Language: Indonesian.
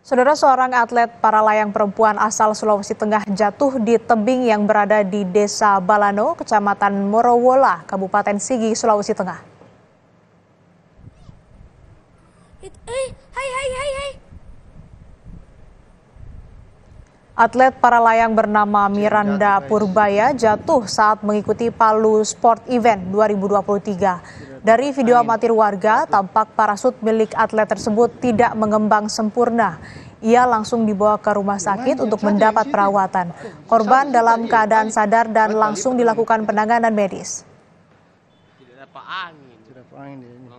Saudara, seorang atlet para layang perempuan asal Sulawesi Tengah jatuh di tebing yang berada di Desa Balano, Kecamatan Morowola, Kabupaten Sigi, Sulawesi Tengah. Atlet para layang bernama Miranda Purbaya jatuh saat mengikuti Palu Sport Event 2023. Dari video amatir warga, tampak parasut milik atlet tersebut tidak mengembang sempurna. Ia langsung dibawa ke rumah sakit untuk mendapat perawatan. Korban dalam keadaan sadar dan langsung dilakukan penanganan medis. Tidak dapat angin.